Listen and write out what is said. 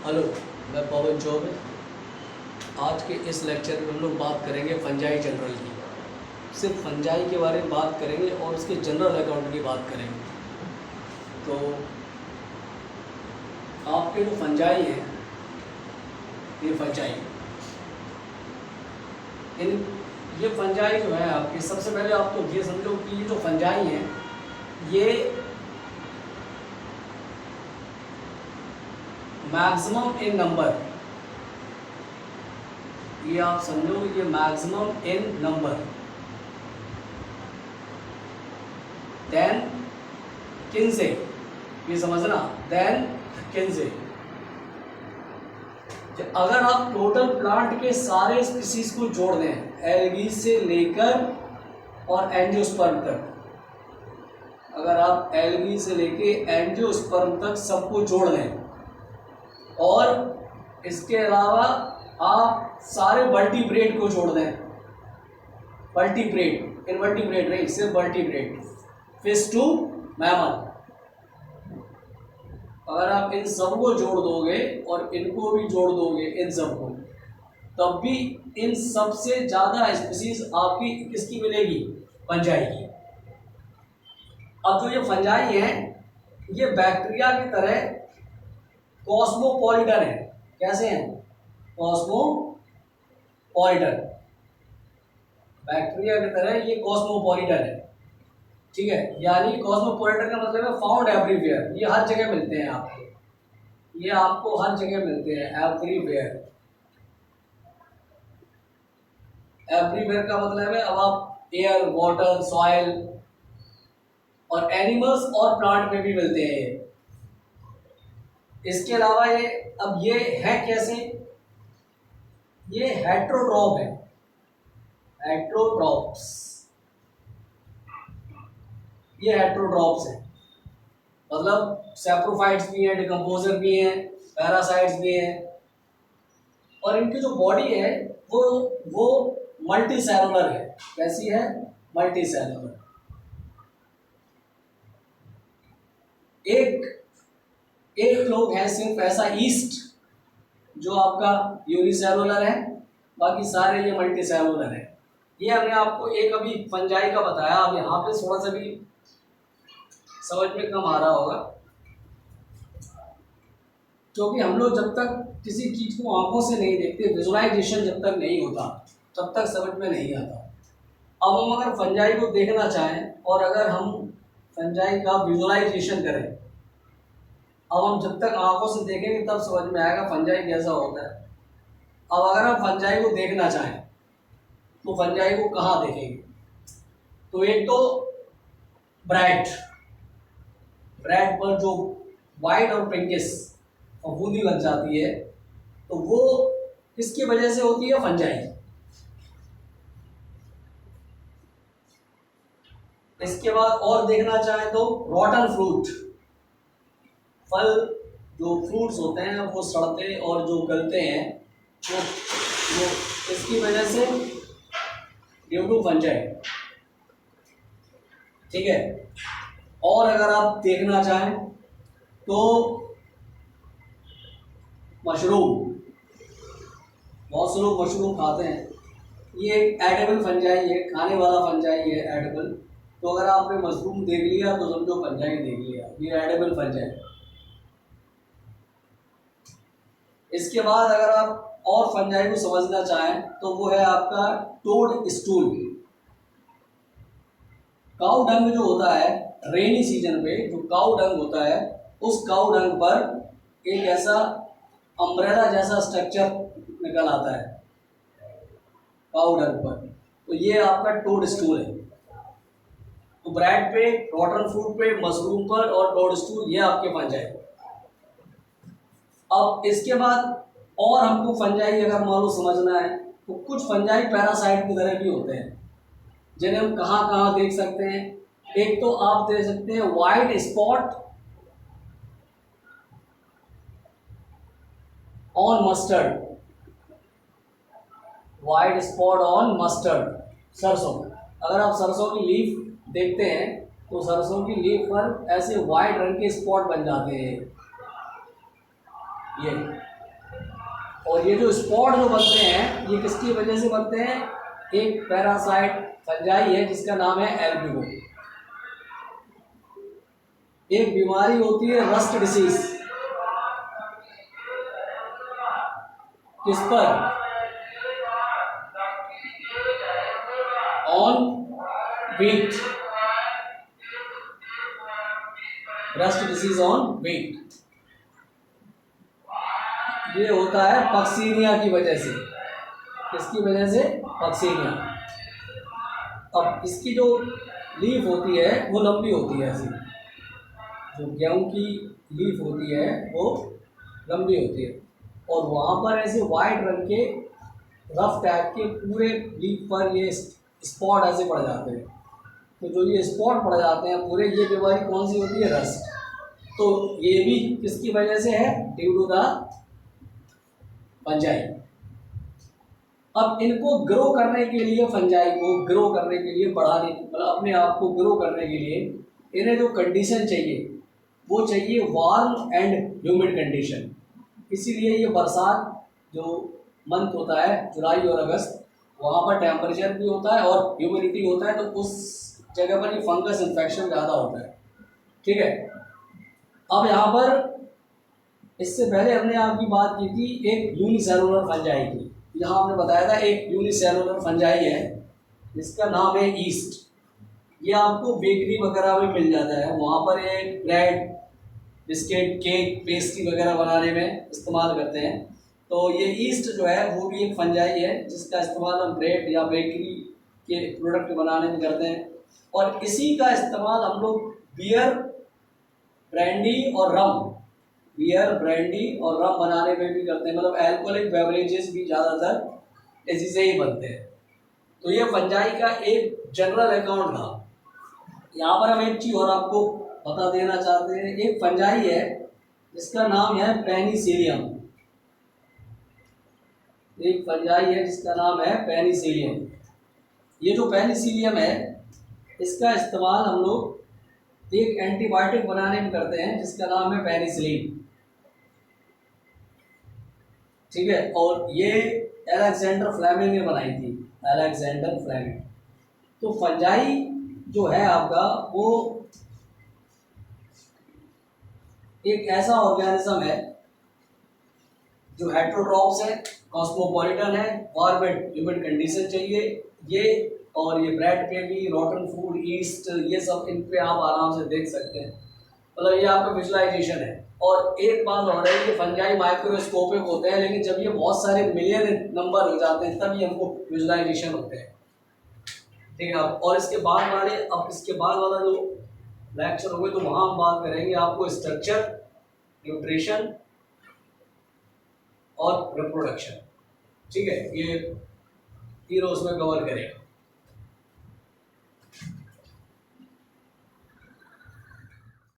Hello, मैं पवन चौबे। आज के इस लेक्चर में हम लोग बात करेंगे फंजाई जनरल की। सिर्फ फंजाई के बारे में बात करेंगे और उसके जनरल अकाउंट की बात करेंगे। तो आपके जो फंजाई है, ये फंजाई ये फंजाई जो है आपकी, सबसे पहले आप तो ये समझो कि ये जो फंजाई है ये मैक्सिमम इन नंबर, ये आप समझो ये मैक्सिमम इन नंबर, देन किन से, ये समझना, देन किन से। अगर आप टोटल प्लांट के सारे स्पीसीज को जोड़ दें, एल्गी से लेकर और एंजियोस्पर्म तक, अगर आप एल्गी से लेके एंजियोस्पर्म तक सबको जोड़ दें और इसके अलावा आप सारे वर्टिब्रेट को जोड़ दें, वर्टिब्रेट, इनवर्टिब्रेट नहीं, सिर्फ वर्टिब्रेट, फिश टू मैमल, अगर आप इन सबको जोड़ दोगे और इनको भी जोड़ दोगे, इन सबको, तब भी इन सबसे ज़्यादा स्पीसीज आपकी किसकी मिलेगी? फंजाई की। अब जो ये फंजाई है ये बैक्टीरिया की तरह कॉस्मोपॉलिटन है। कैसे हैं? कॉस्मोपॉलिटन। बैक्टीरिया की तरह ये कॉस्मोपॉलिटन है, ठीक है। यानी कॉस्मोपॉलिटन का मतलब है फाउंड एवरीवेयर, ये हर जगह मिलते हैं आपको, ये आपको हर जगह मिलते हैं, एवरीवेयर। एवरीवेयर का मतलब है अब आप एयर, वाटर, सॉइल और एनिमल्स और प्लांट में भी मिलते हैं ये। इसके अलावा ये, अब ये है कैसे? ये हेट्रोट्रॉप है, हेट्रोट्रॉप्स, ये हेट्रोट्रॉप्स है, मतलब सैप्रोफाइट्स भी हैं, डिकम्पोजर भी हैं, पैरासाइट्स भी हैं, और इनकी जो बॉडी है वो मल्टी सेलुलर है। कैसी है? Multi cellular. एक लोग है सिर्फ ऐसा ईस्ट जो आपका यूनिसेलुलर है, बाकी सारे ये मल्टी सेलुलर है। ये हमने आपको एक अभी फंजाई का बताया, अब यहाँ पे थोड़ा सा भी समझ में कम आ रहा होगा, क्योंकि हम लोग जब तक किसी चीज को आंखों से नहीं देखते, विजुअलाइजेशन जब तक नहीं होता तब तक समझ में नहीं आता। अब हम अगर फंजाई को देखना चाहें और अगर हम फंजाई का विजुअलाइजेशन करें, अब हम जब तक आंखों से देखेंगे तब समझ में आएगा फंजाई कैसा होता है। अब अगर हम फंजाई को देखना चाहें तो फंजाई को कहाँ देखेंगे? तो एक तो ब्राइट पर जो वाइट और पिंकिश फफूंदी बन जाती है, तो वो किसकी वजह से होती है? फंजाई। इसके बाद और देखना चाहें तो रॉटन फ्रूट, फल जो फ्रूट्स होते हैं वो सड़ते और जो गलते हैं वो इसकी वजह से, ड्यू टू फंजाई, ठीक है। और अगर आप देखना चाहें तो मशरूम, बहुत से लोग मशरूम खाते हैं, ये एक एडिबल फंजाई है, खाने वाला फंजाई है, एडिबल। तो अगर आपने मशरूम देख लिया तो समझो फंजाई देख लिया, ये एडिबल फंजाई। इसके बाद अगर आप और फंजाई को समझना चाहें तो वो है आपका टोड स्टूल। काऊ डंग जो होता है रेनी सीजन पे, जो काऊ डंग होता है, उस काऊ डंग पर एक ऐसा अम्ब्रेला जैसा स्ट्रक्चर निकल आता है काऊ डंग पर, तो ये आपका टोड स्टूल है। तो ब्रेड पे, रॉटन फ्रूट पे, मशरूम पर और टोड स्टूल, ये आपके फंजाई। अब इसके बाद और हमको फंजाई अगर मालूम समझना है तो कुछ फंजाई पैरासाइट की तरह भी होते हैं, जिन्हें हम कहाँ कहाँ देख सकते हैं। एक तो आप देख सकते हैं white spot on mustard, white spot on mustard, सरसों। अगर आप सरसों की लीफ देखते हैं तो सरसों की लीफ पर ऐसे व्हाइट रंग के स्पॉट बन जाते हैं, ये और ये जो स्पॉट जो बनते हैं ये किसकी वजह से बनते हैं? एक पैरासाइट फंजाई है जिसका नाम है एल्ब्यूगो। एक बीमारी होती है रस्ट डिसीज, किस पर? On wheat, rust disease on wheat. ये होता है पक्सीनिया की वजह से। किसकी वजह से? पक्सीनिया। अब इसकी जो लीफ होती है वो लंबी होती है, ऐसी जो गेहूं की लीफ होती है वो लंबी होती है, और वहाँ पर ऐसे वाइट रंग के रफ टाइप के पूरे लीफ पर ये स्पॉट ऐसे पड़ जाते हैं। तो जो ये स्पॉट पड़ जाते हैं पूरे, ये बीमारी कौन सी होती है? रस्ट। तो ये भी किसकी वजह से है? Due to the fungi. अब इनको ग्रो करने के लिए, फंजाई को ग्रो करने के लिए, बढ़ाने, मतलब अपने आप को ग्रो करने के लिए इन्हें जो कंडीशन चाहिए वो चाहिए वार्म एंड ह्यूमिड कंडीशन। इसीलिए ये बरसात जो मंथ होता है जुलाई और अगस्त, वहाँ पर टेम्परेचर भी होता है और ह्यूमिडिटी होता है, तो उस जगह पर ये फंगस इन्फेक्शन ज़्यादा होता है। ठीक है। अब यहाँ पर इससे पहले हमने आपकी बात की थी एक यूनिसेलुलर फंजाई की। यहाँ हमने बताया था एक यूनिसेलुलर फंजाई है जिसका नाम है ईस्ट। ये आपको बेकरी वगैरह में मिल जाता है, वहाँ पर ये ब्रेड, बिस्किट, केक, पेस्ट्री वगैरह बनाने में इस्तेमाल करते हैं। तो ये ईस्ट जो है वो भी एक फंजाई है जिसका इस्तेमाल हम ब्रेड या बेकरी के प्रोडक्ट बनाने में करते हैं। और इसी का इस्तेमाल हम लोग बियर, ब्रांडी और रम, बियर, ब्रांडी और रम बनाने में भी करते हैं। मतलब अल्कोहलिक बेवरेजेस भी ज़्यादातर इसी से ही बनते हैं। तो ये फंजाई का एक जनरल अकाउंट था। यहाँ पर हम एक चीज़ और आपको बता देना चाहते हैं। एक फंजाई है जिसका नाम है पेनिसिलियम। एक फंजाई है जिसका नाम है पेनिसिलियम। ये जो पेनिसिलियम है इसका इस्तेमाल हम लोग एक एंटीबायोटिक बनाने में करते हैं जिसका नाम है पेनिसिलिन। ठीक है। और ये अलेक्जेंडर फ्लेमिंग ने बनाई थी, अलेक्जेंडर फ्लेमिंग। तो फंजाई जो है आपका वो एक ऐसा ऑर्गेनिज्म है जो हेट्रोट्रॉप्स है, कॉस्मोपॉलिटन है, वार्म एंड ह्यूमिड कंडीशन चाहिए ये। और ये ब्रेड पे भी रॉटन फूड, ईस्ट, ये सब इन पे आप आराम से देख सकते हैं। मतलब ये आपका विजुअलाइजेशन है। और एक बात और है कि फंजाई माइक्रोस्कोपिक होते हैं, लेकिन जब ये बहुत सारे मिलियन नंबर हो जाते हैं तब ये हमको विजुअलाइजेशन होते हैं। ठीक है। और इसके बाद वाले, अब इसके बाद वाला जो लेक्चर होंगे तो वहाँ हम बात करेंगे आपको स्ट्रक्चर, न्यूट्रिशन और रिप्रोडक्शन। ठीक है। ये तीनों उसमें कवर करेंगे।